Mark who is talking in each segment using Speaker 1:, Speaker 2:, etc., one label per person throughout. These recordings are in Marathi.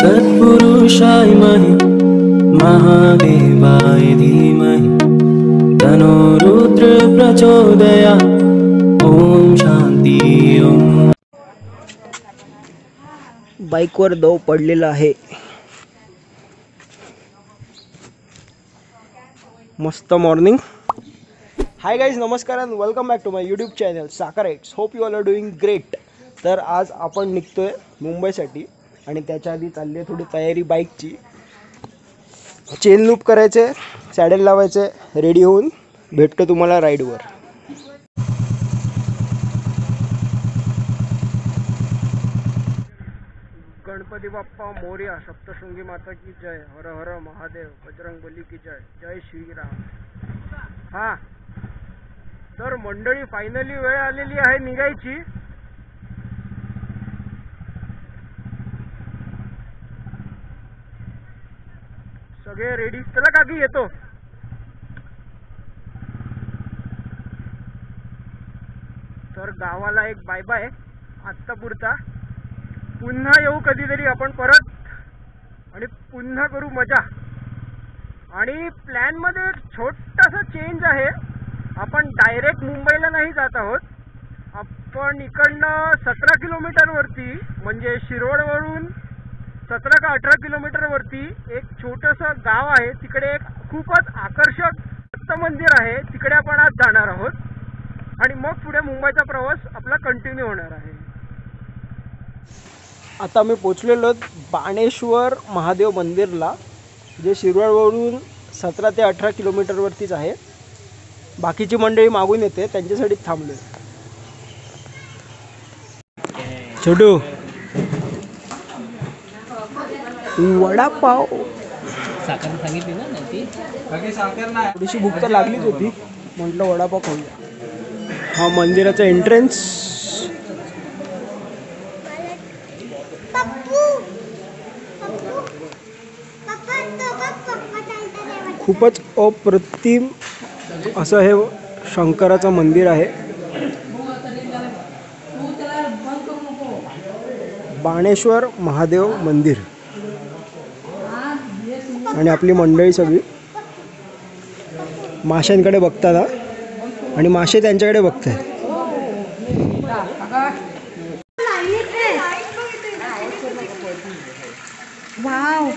Speaker 1: तत्पुरुषाय महि महादेवाय धीमहि तन्नो रुद्र प्रचोदयात्। ओम शांती ओम।
Speaker 2: बाईकवर दव पडलेला आहे। मस्त मॉर्निंग। हाय गाईज, नमस्कार and welcome back to my YouTube channel साखर X. Hope you all are doing great. तर आज आपण निघतोय मुंबईसाठी आणि त्याच्या आधी चालली आहे थोडी तयारी बाईकची। चेन लूप करायचे, सॅडल लावायचे, रेडी होऊन भेटतो तुम्हाला राईडवर। गणपती बाप्पा मोरया, सप्तशृंगी माता की जय, हर हर महादेव, बजरंगबली की जय, जय श्रीराम। हा तर मंडळी, फायनली वेळ आलेली आहे निघायची। सगळे रेडी, चला काकी येतो। तर गावाला एक बाय बाय आत्ता पुरता। पुन्हा येऊ कधीतरी आपण परत आणि पुन्हा करू मजा। आणि प्लॅन मध्ये एक छोटासा चेंज आहे। आपण डायरेक्ट मुंबईला नाही जात आहोत। आपण इकडनं 17 किलोमीटर वरती, म्हणजे शिरोडवरून 17 का 18 किलोमीटर वरती एक छोटंसं गाव आहे। तिकडे एक खूपच आकर्षक दत्त मंदिर आहे, तिकडे आपण आज जाणार आहोत आणि मग पुढे मुंबईचा प्रवास आपला कंटिन्यू होणार आहे। आता मी पोचलेलो बाणेश्वर महादेव मंदिरला, जे शिरोडवरून 17 ते 18 किलोमीटर वरतीच आहे। बाकीची मंडळी मागून येते, त्यांच्यासाठी थांबलोय। छोटू वडापाव
Speaker 3: साखर सांगितली ना ती,
Speaker 2: थोडीशी भूक तर लागलीच होती, म्हटलं वडापाव खाऊया। हा मंदिराचा एंट्रन्स। खूपच अप्रतिम असं हे शंकराचं मंदिर आहे। बाणेश्वर महादेव मंदिर। आणि आपली मंडळी सगळी माशांकडे बघतात आणि मासे त्यांच्याकडे बघतात।
Speaker 4: वाव,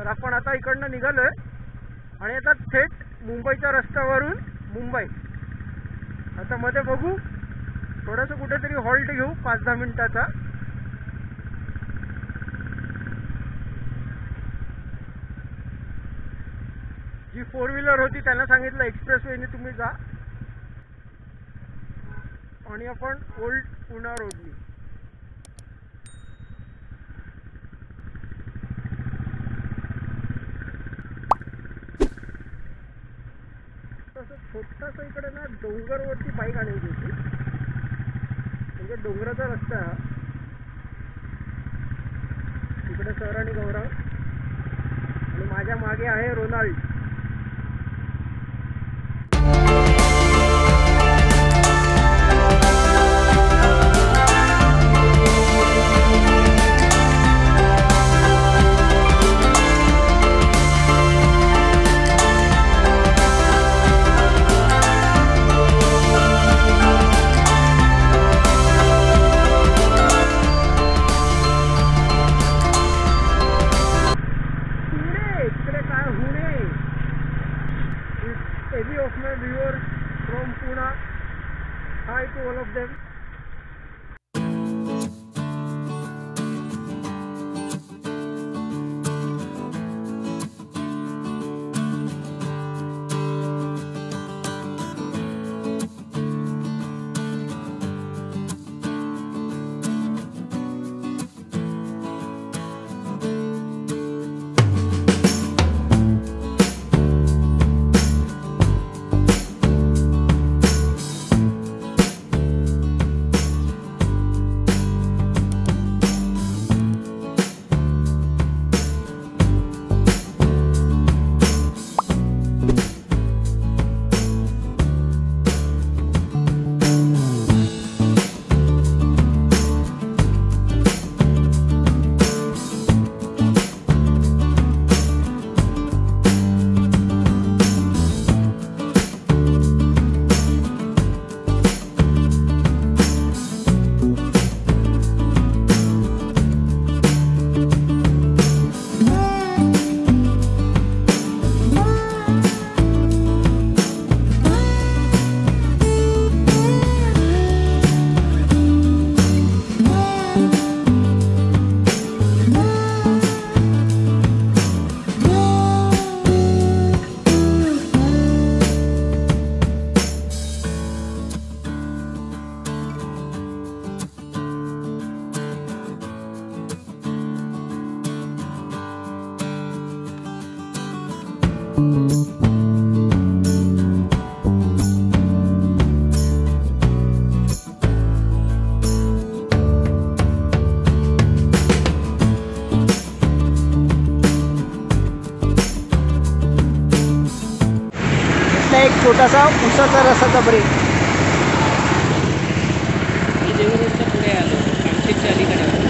Speaker 2: आपण आता इकडनं निघालोय आणि आता थेट मुंबईच्या रस्त्यावरून मुंबई। आता मध्ये बघू, थोडंसं कुठेतरी हॉल्ट घेऊ 5-10 मिनिटाचा। जी 4 व्हीलर होती त्यांना सांगितलं एक्सप्रेस वेने तुम्ही जा, आणि आपण ओल्ड पुणा रोडनी। छोटासा इकडे ना डोंगरवरती बाईक आणायची होती, म्हणजे डोंगराचा रस्ता। इकडे सर आणि गौरव आणि माझ्या मागे आहे Ronald. Heavy of my viewers from Pune. Hi to all of them. छोटासा उसाचा रसाचा ब्रेक.
Speaker 3: मी देवरोडच्या पुढे आलो, कामशेतच्या अलीकडे आलो.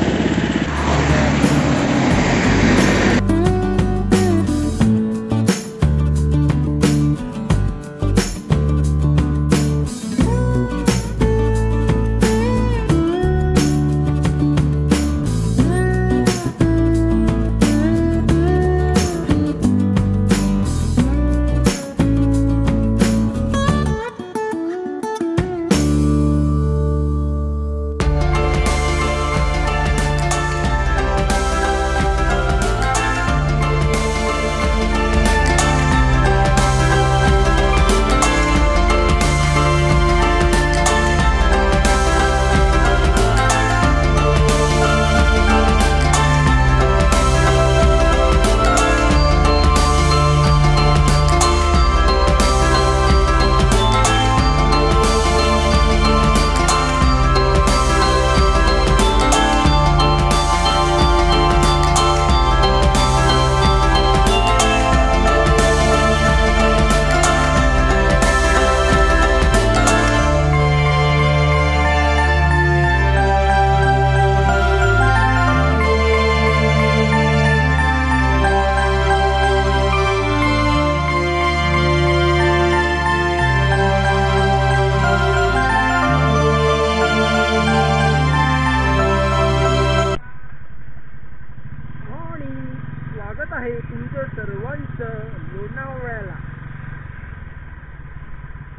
Speaker 2: स्वागत आहे तुमचं सर्वांचं लोणावळ्याला.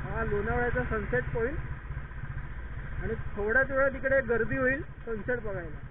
Speaker 2: हा लोणावळ्याचा सनसेट पॉइंट आणि थोड्याच वेळात इकडे गर्दी होईल सनसेट बघायला.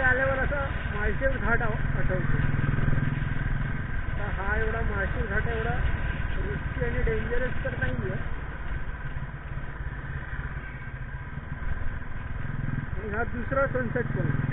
Speaker 2: आल्यावर असं माळशेज घाट आठवतो. हा एवढा माळशेज घाट एवढा रिस्की आणि डेंजरस तर नाही आहे. आणि हा दुसरा सनसेट पॉइंट.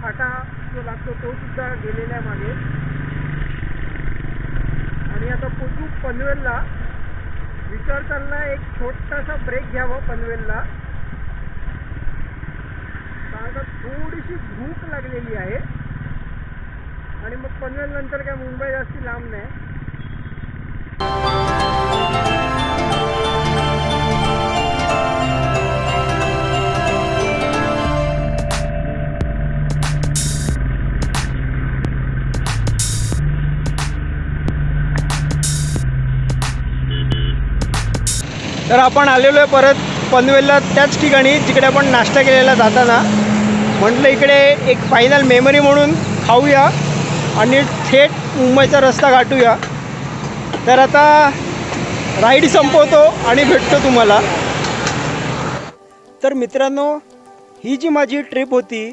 Speaker 2: फाटा जो लागतो तो सुद्धा गेलेला आहे मागे. आणि आता पोचू पनवेलला. विचार चालला एक छोटासा ब्रेक घ्यावा पनवेलला, कारण थोडीशी भूक लागलेली आहे. आणि मग पनवेल नंतर काय मुंबई जास्ती लांब नाही. तर आपण आलेलो आहे परत पनवेलला, त्याच ठिकाणी जिकडे आपण नाश्ता केलेला जाताना. म्हटलं इकडे एक फायनल मेमरी म्हणून खाऊया आणि थेट मुंबईचा रस्ता गाठूया. तर आता राईड संपवतो आणि भेटतो तुम्हाला. तर मित्रांनो, ही जी माझी ट्रिप होती,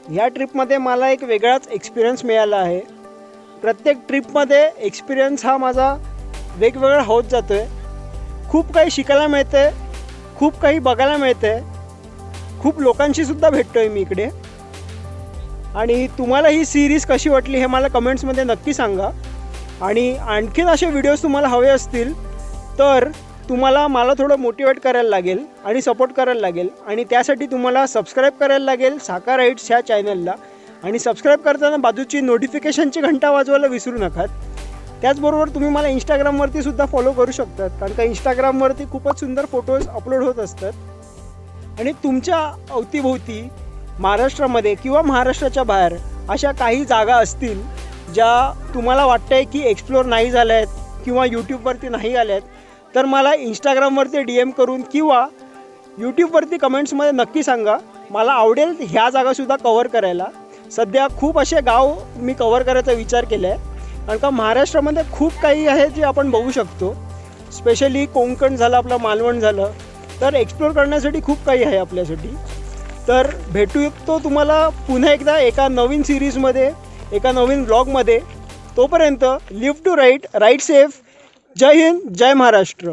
Speaker 2: ह्या ट्रिपमध्ये मला एक वेगळाच एक्सपिरियन्स मिळाला आहे. प्रत्येक ट्रिपमध्ये एक्सपिरियन्स हा माझा वेगवेगळा होत जातो आहे. खूप काही शिकायला मिळतं आहे, खूप काही बघायला मिळतं आहे, खूप लोकांशी सुद्धा भेटतो आहे मी इकडे. आणि तुम्हाला ही सिरीज कशी वाटली हे मला कमेंट्समध्ये नक्की सांगा. आणि आणखीन असे व्हिडिओज तुम्हाला हवे असतील तर तुम्हाला मला थोडं मोटिवेट करायला लागेल आणि सपोर्ट करायला लागेल. आणि त्यासाठी तुम्हाला सबस्क्राईब करायला लागेल साका राईड्स ह्या चॅनलला. आणि सबस्क्राईब करताना बाजूची नोटिफिकेशनची घंटा वाजवायला विसरू नका. त्याचबरोबर तुम्ही मला इंस्टाग्रामवरती सुद्धा फॉलो करू शकतात, कारण का इंस्टाग्रामवरती खूपच सुंदर फोटोज अपलोड होत असतात. आणि तुमच्या अवतीभोवती महाराष्ट्रामध्ये किंवा महाराष्ट्राच्या बाहेर अशा काही जागा असतील ज्या तुम्हाला वाटतं आहे की एक्सप्लोअर नाही झाल्या आहेत किंवा यूट्यूबवरती नाही आल्या आहेत, तर मला इंस्टाग्रामवरती DM करून किंवा यूट्यूबवरती कमेंट्समध्ये नक्की सांगा. मला आवडेल ह्या जागासुद्धा कवर करायला. सध्या खूप असे गाव मी कवर करायचा विचार केला आहे, कारण का महाराष्ट्रामध्ये खूप काही आहे जे आपण बघू शकतो. स्पेशली कोकण झालं, आपलं मालवण झालं, तर एक्सप्लोअर करण्यासाठी खूप काही आहे आपल्यासाठी. तर भेटू तुम्हाला पुन्हा एकदा एका नवीन सिरीजमध्ये, एका नवीन ब्लॉगमध्ये. तोपर्यंत live to ride, ride safe. जय हिंद, जय महाराष्ट्र.